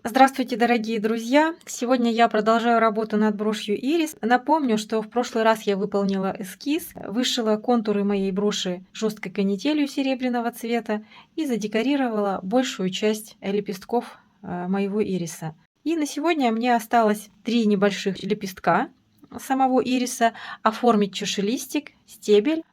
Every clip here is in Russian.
Здравствуйте, дорогие друзья! Сегодня я продолжаю работу над брошью Ирис. Напомню, что в прошлый раз я выполнила эскиз, вышила контуры моей броши жесткой канителью серебряного цвета и задекорировала большую часть лепестков моего ириса. И на сегодня мне осталось 3 небольших лепестка самого ириса, оформить чашелистик, стебель,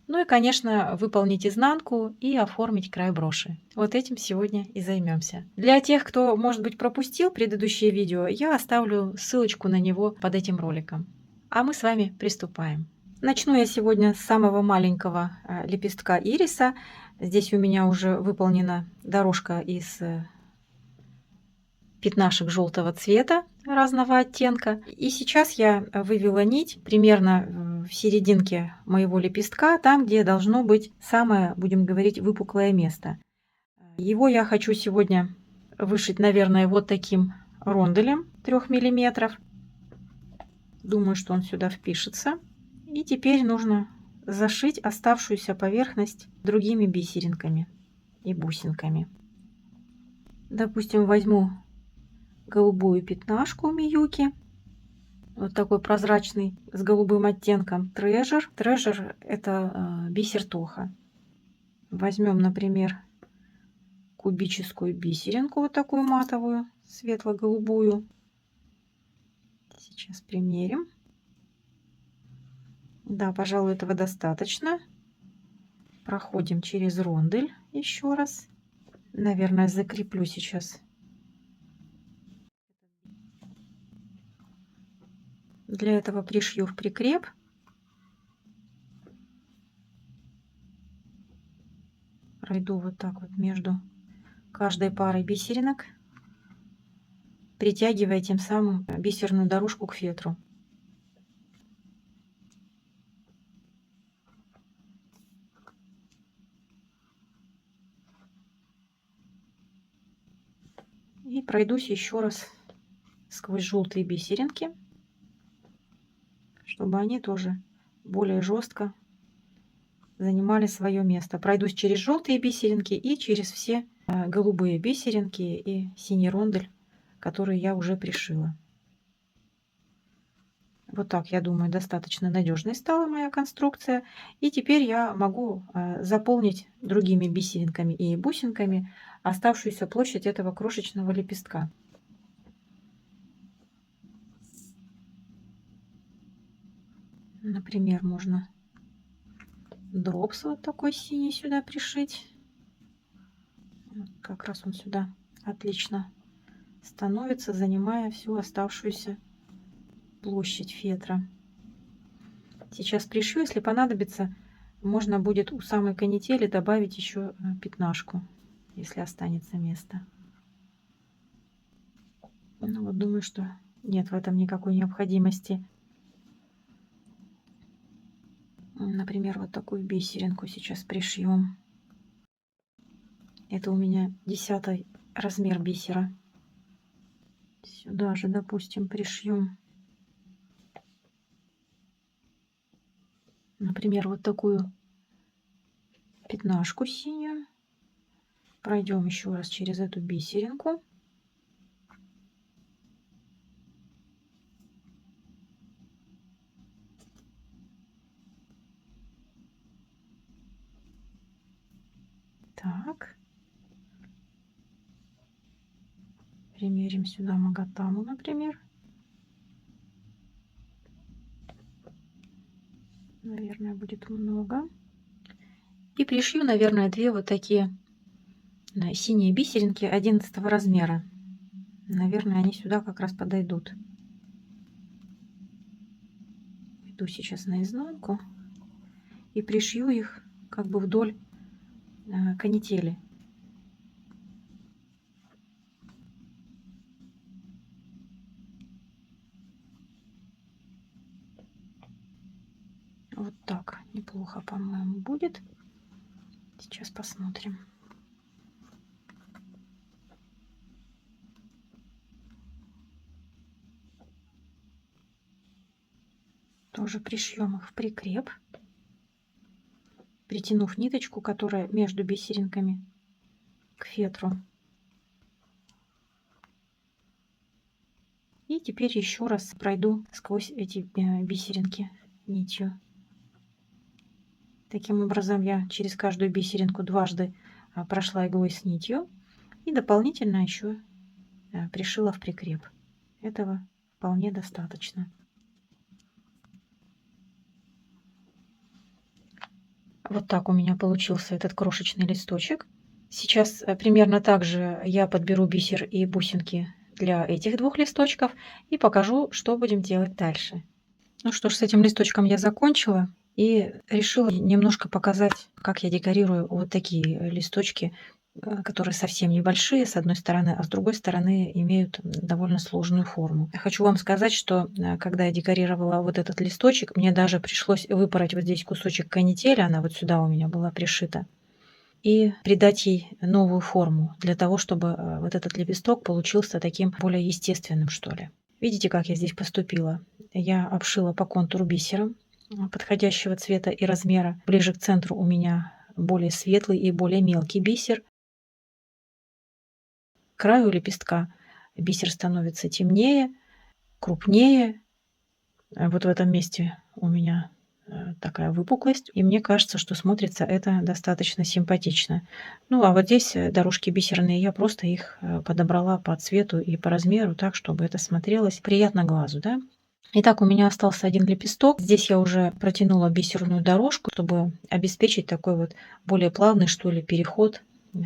ну и, конечно, выполнить изнанку и оформить край броши. Вот этим сегодня и займемся. Для тех, кто, может быть, пропустил предыдущее видео, я оставлю ссылочку на него под этим роликом. А мы с вами приступаем. Начну я сегодня с самого маленького лепестка ириса. Здесь у меня уже выполнена дорожка из пятнашек желтого цвета разного оттенка. И сейчас я вывела нить примерно в серединке моего лепестка, там, где должно быть самое, будем говорить, выпуклое место. Его я хочу сегодня вышить, наверное, вот таким ронделем 3 миллиметров. Думаю, что он сюда впишется. И теперь нужно зашить оставшуюся поверхность другими бисеринками и бусинками. Допустим, возьму голубую пятнашку у Миюки. Вот такой прозрачный с голубым оттенком трежер. Трежер это бисер Тоха. Возьмем, например, кубическую бисеринку, вот такую матовую, светло-голубую. Сейчас примерим. Да, пожалуй, этого достаточно. Проходим через рондель еще раз. Наверное, закреплю сейчас. Для этого пришью в прикреп. Пройду вот так вот между каждой парой бисеринок, притягивая тем самым бисерную дорожку к фетру. И пройдусь еще раз сквозь желтые бисеринки, чтобы они тоже более жестко занимали свое место. Пройдусь через желтые бисеринки и через все голубые бисеринки и синий рондель, который я уже пришила. Вот так, я думаю, достаточно надежной стала моя конструкция. И теперь я могу заполнить другими бисеринками и бусинками оставшуюся площадь этого крошечного лепестка. Например, можно дропс вот такой синий сюда пришить. Вот как раз он сюда отлично становится, занимая всю оставшуюся площадь фетра. Сейчас пришью, если понадобится, можно будет у самой канители добавить еще пятнашку, если останется место. Ну вот думаю, что нет в этом никакой необходимости. Например, вот такую бисеринку сейчас пришьем. Это у меня 10 размер бисера. Сюда же, допустим, пришьем, например, вот такую пятнашку синюю. Пройдем еще раз через эту бисеринку. Так. Примерим сюда Магатаму, например. Наверное, будет много. И пришью, наверное, 2 вот такие синие бисеринки 11 размера. Наверное, они сюда как раз подойдут. Иду сейчас наизнанку и пришью их как бы вдоль канители. Вот так неплохо, по-моему, будет. Сейчас посмотрим. Тоже пришьем их в прикреп, притянув ниточку, которая между бисеринками, к фетру. И теперь еще раз пройду сквозь эти бисеринки нитью. Таким образом я через каждую бисеринку дважды прошла иглой с нитью и дополнительно еще пришила в прикреп. Этого вполне достаточно. Вот так у меня получился этот крошечный листочек. Сейчас примерно так же я подберу бисер и бусинки для этих двух листочков и покажу, что будем делать дальше. Ну что ж, с этим листочком я закончила и решила немножко показать, как я декорирую вот такие листочки, которые совсем небольшие с одной стороны, а с другой стороны имеют довольно сложную форму. Я хочу вам сказать, что когда я декорировала вот этот листочек, мне даже пришлось выпороть вот здесь кусочек канители, она вот сюда у меня была пришита, и придать ей новую форму для того, чтобы вот этот лепесток получился таким более естественным, что ли. Видите, как я здесь поступила? Я обшила по контуру бисером подходящего цвета и размера. Ближе к центру у меня более светлый и более мелкий бисер. К краю лепестка бисер становится темнее, крупнее. Вот в этом месте у меня такая выпуклость, и мне кажется, что смотрится это достаточно симпатично. Ну, а вот здесь дорожки бисерные, я просто их подобрала по цвету и по размеру так, чтобы это смотрелось приятно глазу, да. Итак, у меня остался один лепесток. Здесь я уже протянула бисерную дорожку, чтобы обеспечить такой вот более плавный, что ли, переход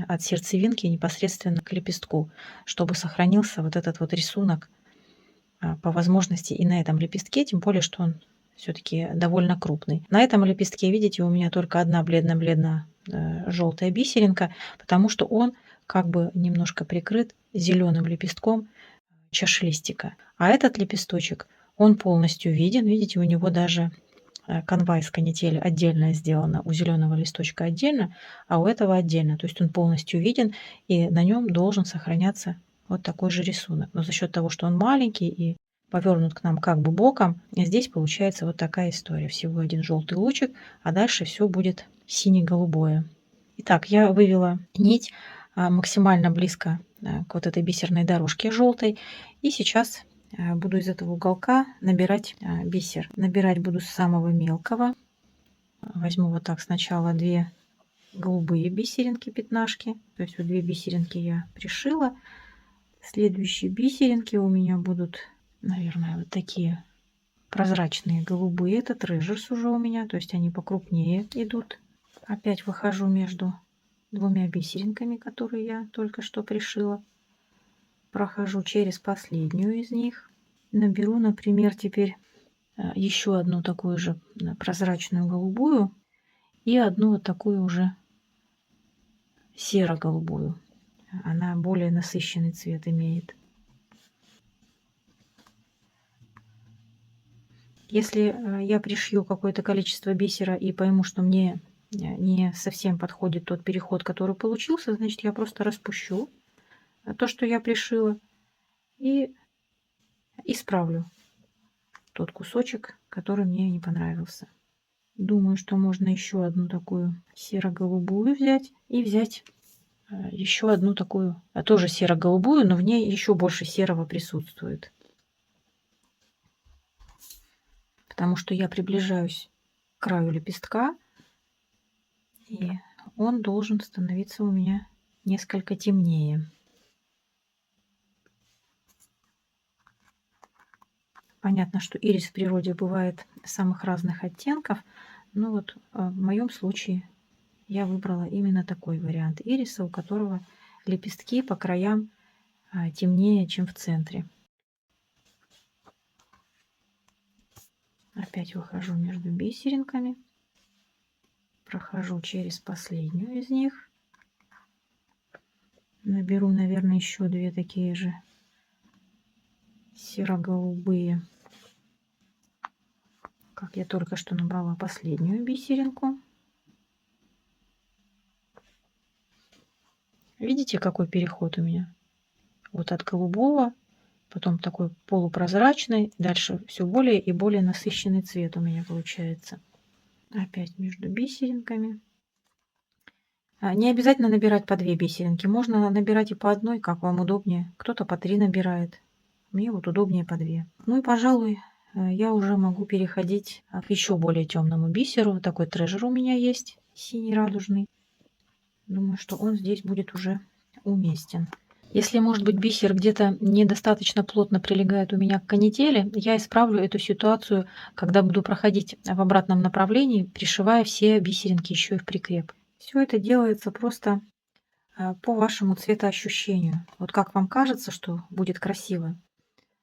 от сердцевинки непосредственно к лепестку, чтобы сохранился вот этот вот рисунок по возможности и на этом лепестке, тем более, что он все-таки довольно крупный. На этом лепестке, видите, у меня только одна бледно-бледно-желтая бисеринка, потому что он как бы немножко прикрыт зеленым лепестком чашелистика. А этот лепесточек, он полностью виден. Видите, у него даже канва из канители отдельно сделана, у зеленого листочка отдельно, а у этого отдельно. То есть он полностью виден, и на нем должен сохраняться вот такой же рисунок. Но за счет того, что он маленький и повернут к нам как бы боком, здесь получается вот такая история. Всего один желтый лучик, а дальше все будет сине-голубое. Итак, я вывела нить максимально близко к вот этой бисерной дорожке желтой. И сейчас буду из этого уголка набирать бисер. Набирать буду с самого мелкого. Возьму вот так сначала 2 голубые бисеринки, пятнашки. То есть вот 2 бисеринки я пришила. Следующие бисеринки у меня будут, наверное, вот такие прозрачные голубые. Это трежерс уже у меня, то есть они покрупнее идут. Опять выхожу между 2 бисеринками, которые я только что пришила. Прохожу через последнюю из них. Наберу, например, теперь еще одну такую же прозрачную голубую и одну вот такую уже серо-голубую. Она более насыщенный цвет имеет. Если я пришью какое-то количество бисера и пойму, что мне не совсем подходит тот переход, который получился, значит, я просто распущу то, что я пришила, и исправлю тот кусочек, который мне не понравился. Думаю, что можно еще одну такую серо-голубую взять и взять еще одну такую, тоже серо-голубую, но в ней еще больше серого присутствует. Потому что я приближаюсь к краю лепестка, и он должен становиться у меня несколько темнее. Понятно, что ирис в природе бывает самых разных оттенков, но вот в моем случае я выбрала именно такой вариант ириса, у которого лепестки по краям темнее, чем в центре. Опять выхожу между бисеринками, прохожу через последнюю из них, наберу, наверное, еще 2 такие же серо-голубые, как я только что набрала последнюю бисеринку. Видите, какой переход у меня? Вот от голубого, потом такой полупрозрачный, дальше все более и более насыщенный цвет у меня получается. Опять между бисеринками. Не обязательно набирать по 2 бисеринки, можно набирать и по одной, как вам удобнее. Кто-то по 3 набирает. Мне вот удобнее по 2. Ну и, пожалуй, я уже могу переходить к еще более темному бисеру. Такой трежер у меня есть, синий радужный. Думаю, что он здесь будет уже уместен. Если, может быть, бисер где-то недостаточно плотно прилегает у меня к канители, я исправлю эту ситуацию, когда буду проходить в обратном направлении, пришивая все бисеринки еще и в прикреп. Все это делается просто по вашему цветоощущению. Вот как вам кажется, что будет красиво,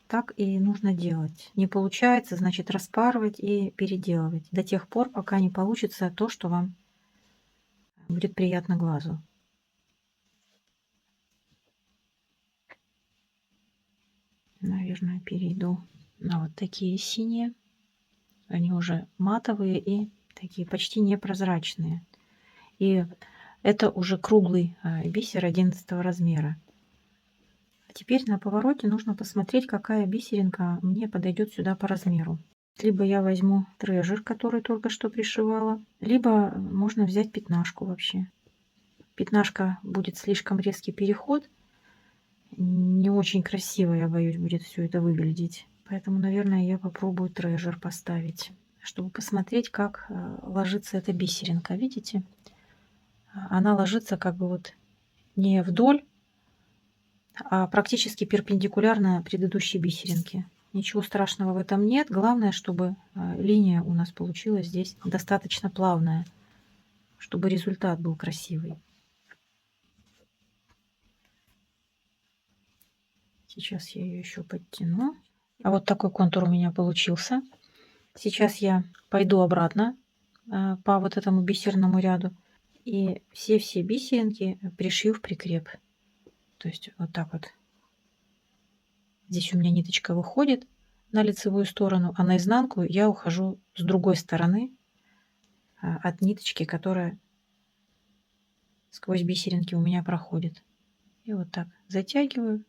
так и нужно делать. Не получается, значит, распарывать и переделывать до тех пор, пока не получится то, что вам будет приятно глазу. Наверное, перейду на вот такие синие. Они уже матовые и такие почти непрозрачные. И это уже круглый бисер 11 размера. А теперь на повороте нужно посмотреть, какая бисеринка мне подойдет сюда по размеру. Либо я возьму трежер, который только что пришивала, либо можно взять пятнашку вообще. Пятнашка будет слишком резкий переход. Не очень красиво, я боюсь, будет все это выглядеть. Поэтому, наверное, я попробую трежер поставить, чтобы посмотреть, как ложится эта бисеринка. Видите? Она ложится как бы вот не вдоль, а практически перпендикулярно предыдущей бисеринке. Ничего страшного в этом нет. Главное, чтобы линия у нас получилась здесь достаточно плавная, чтобы результат был красивый. Сейчас я ее еще подтяну. А вот такой контур у меня получился. Сейчас я пойду обратно по вот этому бисерному ряду и все бисеринки пришью в прикреп. То есть вот так вот. Здесь у меня ниточка выходит на лицевую сторону, а на изнанку я ухожу с другой стороны от ниточки, которая сквозь бисеринки у меня проходит. И вот так затягиваю.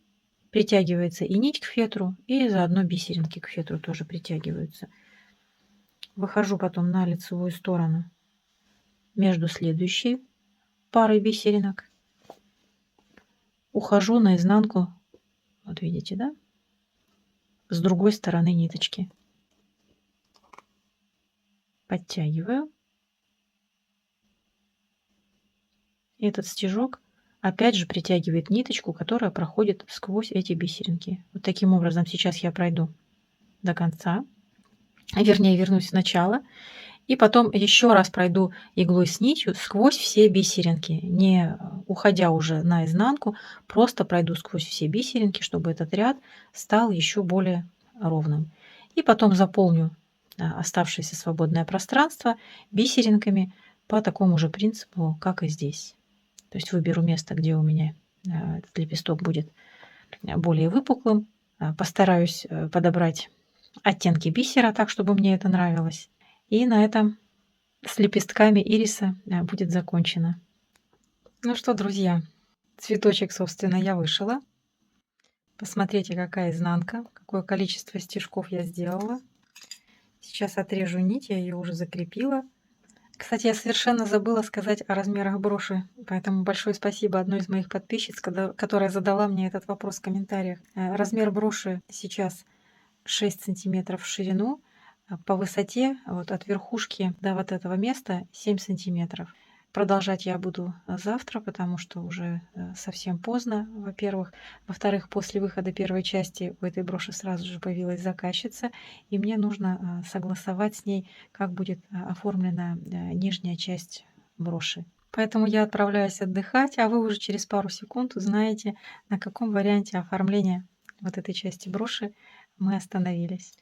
Притягивается и нить к фетру, и заодно бисеринки к фетру тоже притягиваются. Выхожу потом на лицевую сторону между следующей парой бисеринок. Ухожу на изнанку, вот видите, да? С другой стороны ниточки. Подтягиваю. И этот стежок опять же притягивает ниточку, которая проходит сквозь эти бисеринки. Вот таким образом сейчас я пройду до конца. Вернее, вернусь сначала. И потом еще раз пройду иглой с нитью сквозь все бисеринки, не уходя уже на изнанку, просто пройду сквозь все бисеринки, чтобы этот ряд стал еще более ровным. И потом заполню оставшееся свободное пространство бисеринками по такому же принципу, как и здесь. То есть выберу место, где у меня этот лепесток будет более выпуклым, постараюсь подобрать оттенки бисера так, чтобы мне это нравилось. И на этом с лепестками ириса будет закончено. Ну что, друзья, цветочек, собственно, я вышила. Посмотрите, какая изнанка, какое количество стежков я сделала. Сейчас отрежу нить, я ее уже закрепила. Кстати, я совершенно забыла сказать о размерах броши, поэтому большое спасибо одной из моих подписчиц, которая задала мне этот вопрос в комментариях. Размер броши сейчас 6 сантиметров в ширину, по высоте вот от верхушки до вот этого места 7 сантиметров. Продолжать я буду завтра, потому что уже совсем поздно, во-первых. Во-вторых, после выхода первой части у этой броши сразу же появилась заказчица, и мне нужно согласовать с ней, как будет оформлена нижняя часть броши. Поэтому я отправляюсь отдыхать, а вы уже через пару секунд узнаете, на каком варианте оформления вот этой части броши мы остановились.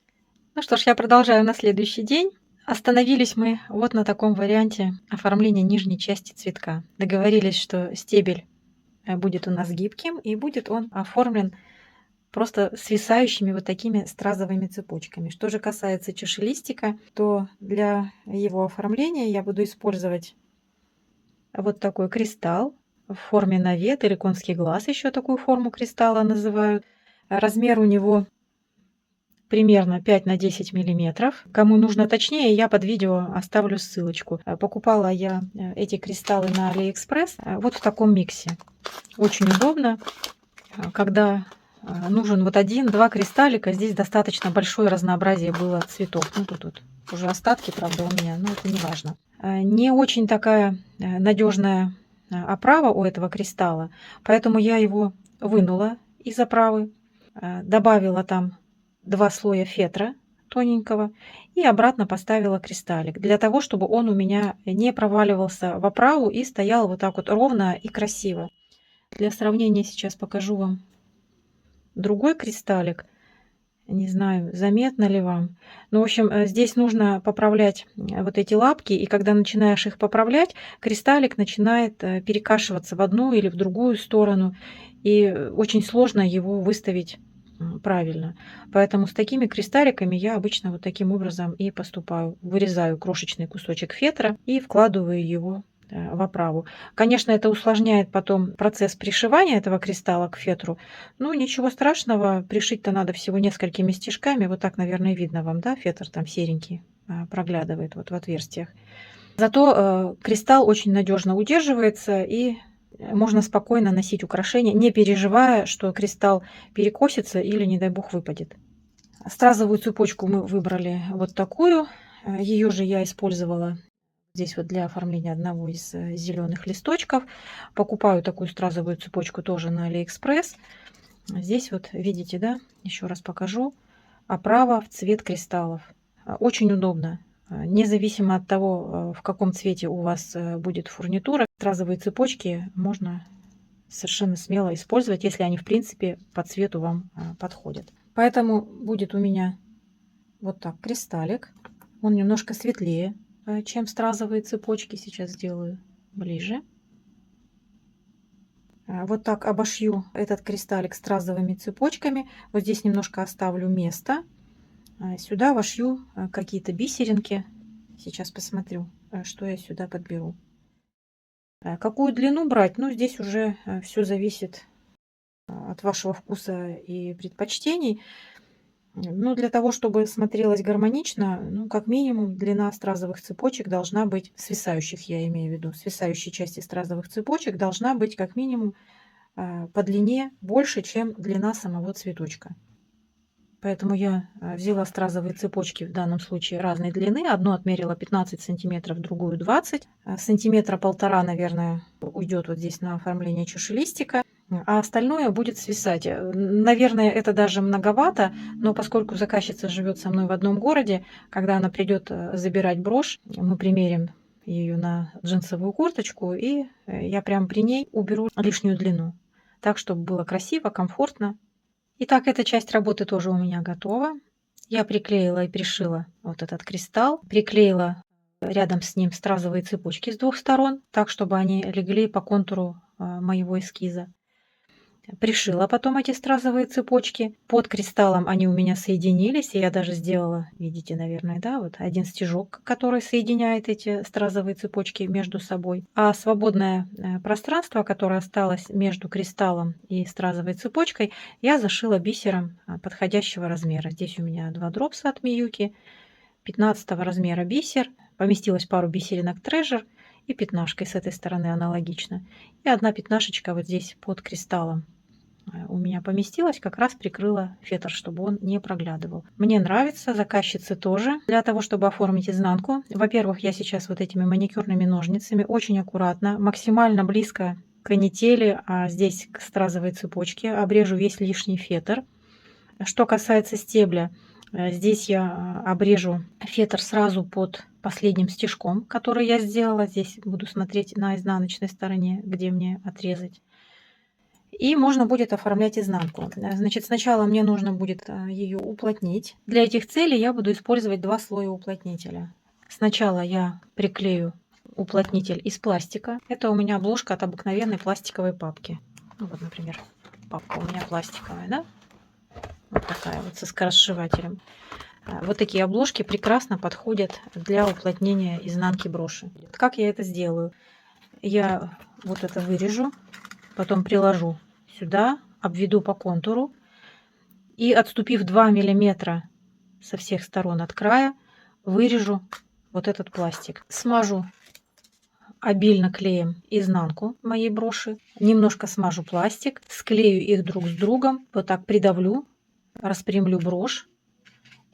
Ну что ж, я продолжаю на следующий день. Остановились мы вот на таком варианте оформления нижней части цветка. Договорились, что стебель будет у нас гибким, и будет он оформлен просто свисающими вот такими стразовыми цепочками. Что же касается чашелистика, то для его оформления я буду использовать вот такой кристалл в форме навет или конский глаз, еще такую форму кристалла называют. Размер у него примерно 5 на 10 миллиметров. Кому нужно точнее, я под видео оставлю ссылочку. Покупала я эти кристаллы на AliExpress вот в таком миксе. Очень удобно, когда нужен вот один-два кристаллика. Здесь достаточно большое разнообразие было цветов. Ну, тут вот уже остатки, правда, у меня, но это не важно. Не очень такая надежная оправа у этого кристалла, поэтому я его вынула из оправы, добавила там 2 слоя фетра тоненького и обратно поставила кристаллик, для того, чтобы он у меня не проваливался в оправу и стоял вот так вот ровно и красиво. Для сравнения сейчас покажу вам другой кристаллик. Не знаю, заметно ли вам. Ну, в общем, здесь нужно поправлять вот эти лапки, и когда начинаешь их поправлять, кристаллик начинает перекашиваться в одну или в другую сторону, и очень сложно его выставить правильно. Поэтому с такими кристалликами я обычно вот таким образом и поступаю. Вырезаю крошечный кусочек фетра и вкладываю его в оправу. Конечно, это усложняет потом процесс пришивания этого кристалла к фетру. Ну, ничего страшного, пришить-то надо всего несколькими стежками. Вот так, наверное, видно вам, да, фетр там серенький проглядывает вот в отверстиях. Зато кристалл очень надежно удерживается, и можно спокойно носить украшения, не переживая, что кристалл перекосится или, не дай бог, выпадет. Стразовую цепочку мы выбрали вот такую. Ее же я использовала здесь вот для оформления одного из зеленых листочков. Покупаю такую стразовую цепочку тоже на Алиэкспресс. Здесь вот видите, да, еще раз покажу. Оправа в цвет кристаллов. Очень удобно. Независимо от того, в каком цвете у вас будет фурнитура, стразовые цепочки можно совершенно смело использовать, если они в принципе по цвету вам подходят. Поэтому будет у меня вот так кристаллик. Он немножко светлее, чем стразовые цепочки. Сейчас сделаю ближе. Вот так обошью этот кристаллик стразовыми цепочками. Вот здесь немножко оставлю место. Сюда вошью какие-то бисеринки. Сейчас посмотрю, что я сюда подберу. Какую длину брать? Ну, здесь уже все зависит от вашего вкуса и предпочтений. Ну, для того, чтобы смотрелось гармонично, ну, как минимум, длина стразовых цепочек должна быть, свисающих я имею в виду, свисающей части стразовых цепочек должна быть как минимум по длине больше, чем длина самого цветочка. Поэтому я взяла стразовые цепочки в данном случае разной длины. Одну отмерила 15 сантиметров, другую 20. Сантиметра полтора, наверное, уйдет вот здесь на оформление чашелистика. А остальное будет свисать. Наверное, это даже многовато, но поскольку заказчица живет со мной в одном городе, когда она придет забирать брошь, мы примерим ее на джинсовую курточку, и я прям при ней уберу лишнюю длину. Так, чтобы было красиво, комфортно. Итак, эта часть работы тоже у меня готова. Я приклеила и пришила вот этот кристалл. Приклеила рядом с ним стразовые цепочки с двух сторон, так, чтобы они легли по контуру моего эскиза. Пришила потом эти стразовые цепочки. Под кристаллом они у меня соединились. И я даже сделала, видите, наверное, да, вот один стежок, который соединяет эти стразовые цепочки между собой. А свободное пространство, которое осталось между кристаллом и стразовой цепочкой, я зашила бисером подходящего размера. Здесь у меня 2 дропса от Миюки, 15 размера бисер. Поместилось пару бисеринок Treasure и пятнашкой с этой стороны аналогично. И одна пятнашечка вот здесь под кристаллом у меня поместилась, как раз прикрыла фетр, чтобы он не проглядывал. Мне нравится, заказчице тоже. Для того, чтобы оформить изнанку, во-первых, я сейчас вот этими маникюрными ножницами очень аккуратно, максимально близко к канители, а здесь к стразовой цепочке обрежу весь лишний фетр. Что касается стебля, здесь я обрежу фетр сразу под последним стежком, который я сделала. Здесь буду смотреть на изнаночной стороне, где мне отрезать. И можно будет оформлять изнанку. Значит, сначала мне нужно будет ее уплотнить. Для этих целей я буду использовать 2 слоя уплотнителя. Сначала я приклею уплотнитель из пластика. Это у меня обложка от обыкновенной пластиковой папки. Ну, вот, например, папка у меня пластиковая, да? Вот такая вот со скоросшивателем. Вот такие обложки прекрасно подходят для уплотнения изнанки броши. Как я это сделаю? Я вот это вырежу, потом приложу сюда, обведу по контуру и, отступив 2 миллиметра со всех сторон от края, вырежу вот этот пластик. Смажу обильно клеем изнанку моей броши, немножко смажу пластик, склею их друг с другом, вот так придавлю, распрямлю брошь.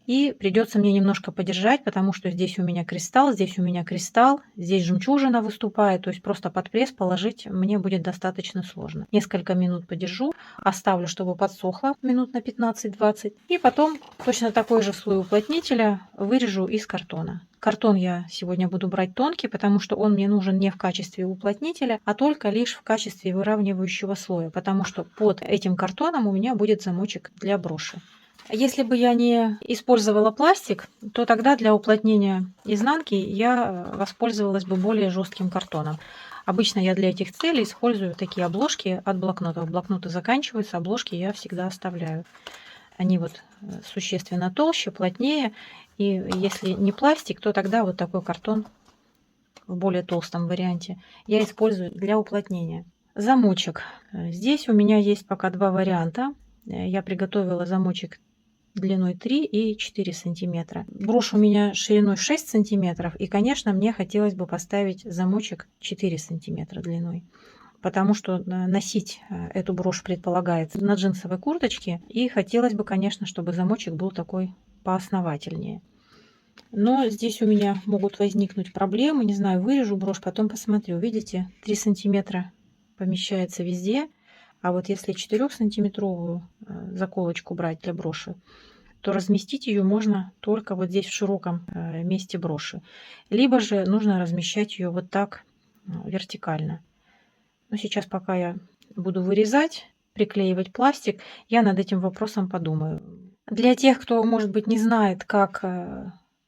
И придется мне немножко подержать, потому что здесь у меня кристалл, здесь у меня кристалл, здесь жемчужина выступает, то есть просто под пресс положить мне будет достаточно сложно. Несколько минут подержу, оставлю, чтобы подсохло минут на 15-20, и потом точно такой же слой уплотнителя вырежу из картона. Картон я сегодня буду брать тонкий, потому что он мне нужен не в качестве уплотнителя, а только лишь в качестве выравнивающего слоя, потому что под этим картоном у меня будет замочек для броши. Если бы я не использовала пластик, то тогда для уплотнения изнанки я воспользовалась бы более жестким картоном. Обычно я для этих целей использую такие обложки от блокнотов. Блокноты заканчиваются, обложки я всегда оставляю. Они вот существенно толще, плотнее. И если не пластик, то тогда вот такой картон в более толстом варианте я использую для уплотнения. Замочек. Здесь у меня есть пока два варианта. Я приготовила замочек длиной 3 и 4 сантиметра. Брошь у меня шириной 6 сантиметров, и, конечно, мне хотелось бы поставить замочек 4 сантиметра длиной, потому что носить эту брошь предполагается на джинсовой курточке, и хотелось бы, конечно, чтобы замочек был такой поосновательнее. Но здесь у меня могут возникнуть проблемы, не знаю, вырежу брошь, потом посмотрю. Видите, 3 сантиметра помещается везде, а вот если 4-сантиметровую заколочку брать для броши, то разместить ее можно только вот здесь в широком месте броши. Либо же нужно размещать ее вот так вертикально. Но сейчас, пока я буду вырезать, приклеивать пластик, я над этим вопросом подумаю. Для тех, кто, может быть, не знает, как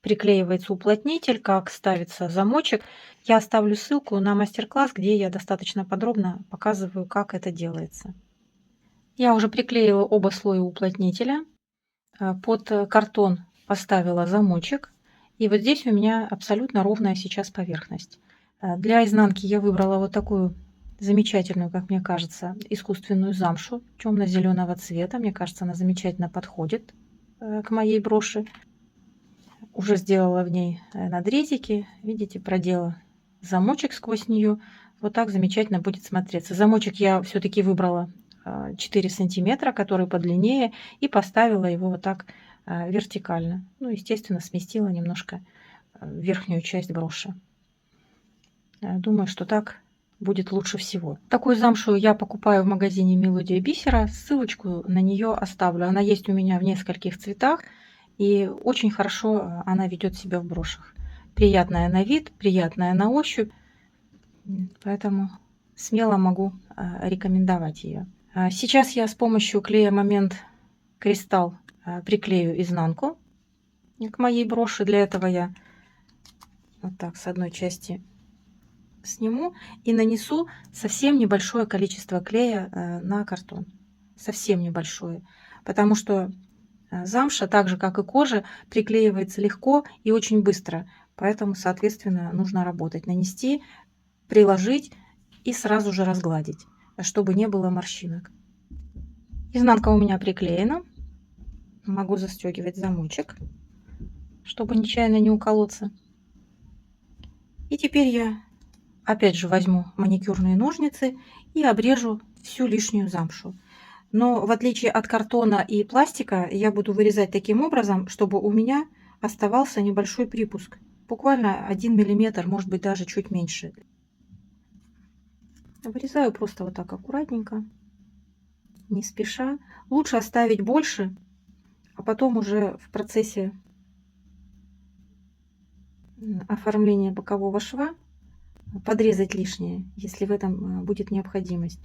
приклеивается уплотнитель, как ставится замочек, я оставлю ссылку на мастер-класс, где я достаточно подробно показываю, как это делается. Я уже приклеила оба слоя уплотнителя. Под картон поставила замочек. И вот здесь у меня абсолютно ровная сейчас поверхность. Для изнанки я выбрала вот такую замечательную, как мне кажется, искусственную замшу темно-зеленого цвета. Мне кажется, она замечательно подходит к моей броши. Уже сделала в ней надрезики. Видите, продела замочек сквозь нее. Вот так замечательно будет смотреться. Замочек я все-таки выбрала 4 сантиметра, который подлиннее, и поставила его вот так вертикально. Ну, естественно, сместила немножко верхнюю часть броши. Думаю, что так будет лучше всего. Такую замшу я покупаю в магазине Мелодия Бисера. Ссылочку на нее оставлю. Она есть у меня в нескольких цветах. И очень хорошо она ведет себя в брошах. Приятная на вид, приятная на ощупь. Поэтому смело могу рекомендовать ее. Сейчас я с помощью клея Момент Кристалл приклею изнанку к моей броши. Для этого я вот так с одной части сниму и нанесу совсем небольшое количество клея на картон. Совсем небольшое. Потому что замша, так же как и кожа, приклеивается легко и очень быстро. Поэтому, соответственно, нужно работать. Нанести, приложить и сразу же разгладить, чтобы не было морщинок. Изнанка у меня приклеена. Могу застегивать замочек, чтобы нечаянно не уколоться. И теперь я опять же возьму маникюрные ножницы и обрежу всю лишнюю замшу. Но в отличие от картона и пластика, я буду вырезать таким образом, чтобы у меня оставался небольшой припуск. Буквально 1 миллиметр, может быть даже чуть меньше. Вырезаю просто вот так аккуратненько, не спеша. Лучше оставить больше, а потом уже в процессе оформления бокового шва подрезать лишнее, если в этом будет необходимость.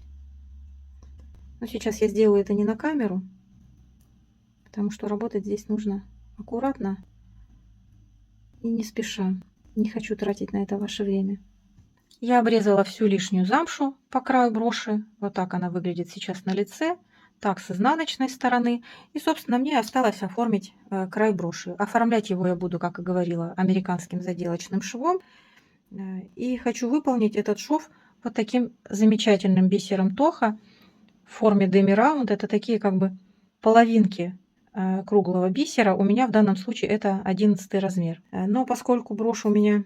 Но сейчас я сделаю это не на камеру, потому что работать здесь нужно аккуратно и не спеша. Не хочу тратить на это ваше время. Я обрезала всю лишнюю замшу по краю броши. Вот так она выглядит сейчас на лице. Так, с изнаночной стороны. И, собственно, мне осталось оформить край броши. Оформлять его я буду, как и говорила, американским заделочным швом. И хочу выполнить этот шов вот таким замечательным бисером Тоха в форме деми-раунд. Это такие как бы половинки круглого бисера. У меня в данном случае это 11 размер. Но поскольку брошь у меня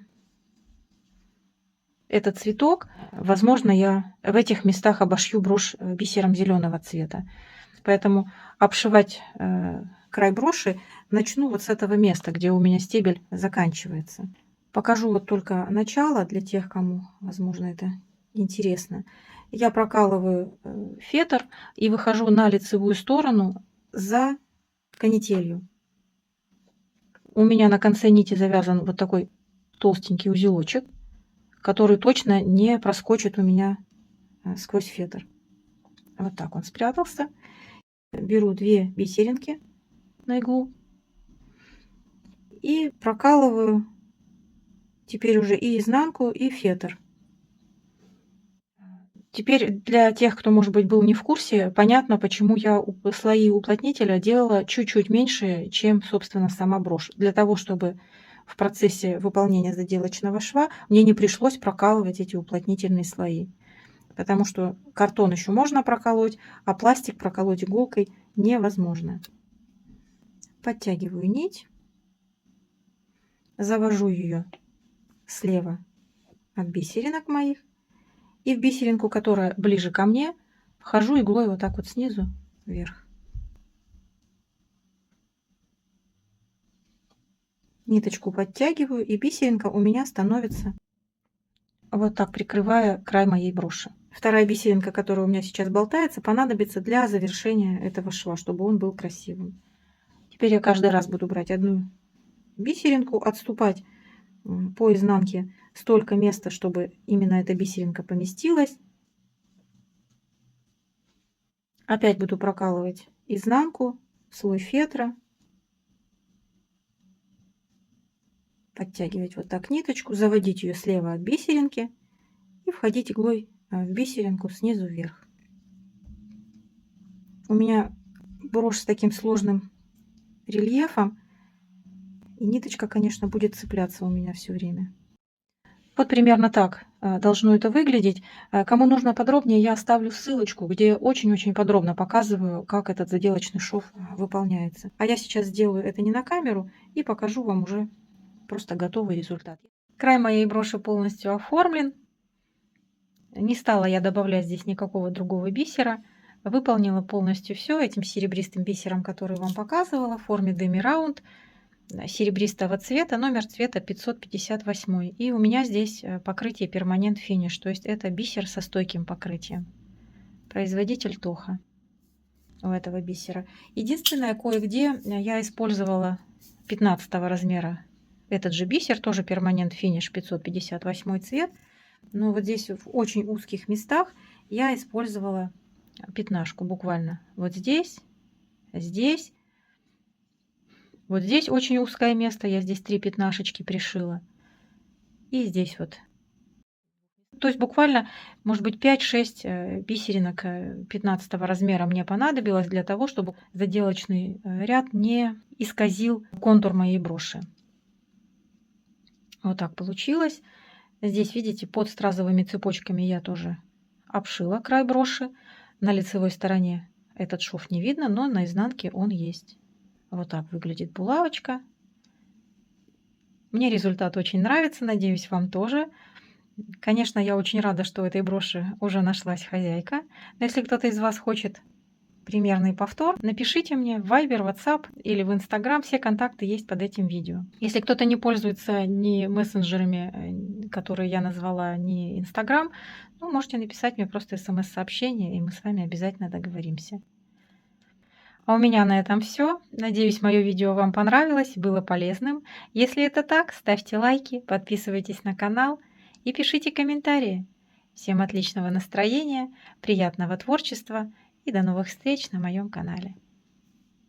этот цветок, возможно, я в этих местах обошью брошь бисером зеленого цвета. Поэтому обшивать край броши начну вот с этого места, где у меня стебель заканчивается. Покажу вот только начало для тех, кому, возможно, это интересно. Я прокалываю фетр и выхожу на лицевую сторону за канителью. У меня на конце нити завязан вот такой толстенький узелочек, который точно не проскочит у меня сквозь фетр. Вот так он спрятался. Беру 2 бисеринки на иглу и прокалываю теперь уже и изнанку, и фетр. Теперь для тех, кто, может быть, был не в курсе, понятно, почему я слои уплотнителя делала чуть-чуть меньше, чем, собственно, сама брошь. Для того, чтобы в процессе выполнения заделочного шва мне не пришлось прокалывать эти уплотнительные слои. Потому что картон еще можно проколоть, а пластик проколоть иголкой невозможно. Подтягиваю нить, завожу ее слева от бисеринок моих. И в бисеринку, которая ближе ко мне, вхожу иглой вот так вот снизу вверх. Ниточку подтягиваю, и бисеринка у меня становится вот так, прикрывая край моей броши. Вторая бисеринка, которая у меня сейчас болтается, понадобится для завершения этого шва, чтобы он был красивым. Теперь я каждый раз буду брать одну бисеринку, отступать по изнанке столько места, чтобы именно эта бисеринка поместилась. Опять буду прокалывать изнанку, слой фетра, подтягивать вот так ниточку, заводить ее слева от бисеринки и входить иглой в бисеринку снизу вверх. У меня брошь с таким сложным рельефом, и ниточка, конечно, будет цепляться у меня все время. Вот примерно так должно это выглядеть. Кому нужно подробнее, я оставлю ссылочку, где очень-очень подробно показываю, как этот заделочный шов выполняется. А я сейчас сделаю это не на камеру и покажу вам уже просто готовый результат. Край моей броши полностью оформлен. Не стала я добавлять здесь никакого другого бисера. Выполнила полностью все этим серебристым бисером, который вам показывала, в форме деми-раунд, серебристого цвета, номер цвета 558. И у меня здесь покрытие перманент финиш, то есть это бисер со стойким покрытием. Производитель Тоха у этого бисера. Единственное, кое-где я использовала 15 размера этот же бисер, тоже перманент финиш 558 цвет. Но вот здесь в очень узких местах я использовала пятнашку буквально. Вот здесь, здесь. Вот здесь очень узкое место, я здесь 3 пятнашечки пришила. И здесь вот. То есть буквально, может быть, 5-6 бисеринок 15 размера мне понадобилось для того, чтобы заделочный ряд не исказил контур моей броши. Вот так получилось. Здесь, видите, под стразовыми цепочками я тоже обшила край броши. На лицевой стороне этот шов не видно, но на изнанке он есть. Вот так выглядит булавочка. Мне результат очень нравится, надеюсь, вам тоже. Конечно, я очень рада, что у этой броши уже нашлась хозяйка. Но если кто-то из вас хочет примерный повтор, напишите мне в Viber, WhatsApp или в Instagram. Все контакты есть под этим видео. Если кто-то не пользуется ни мессенджерами, которые я назвала, ни Instagram, ну, можете написать мне просто смс-сообщение, и мы с вами обязательно договоримся. А у меня на этом все. Надеюсь, мое видео вам понравилось, было полезным. Если это так, ставьте лайки, подписывайтесь на канал и пишите комментарии. Всем отличного настроения, приятного творчества и до новых встреч на моем канале.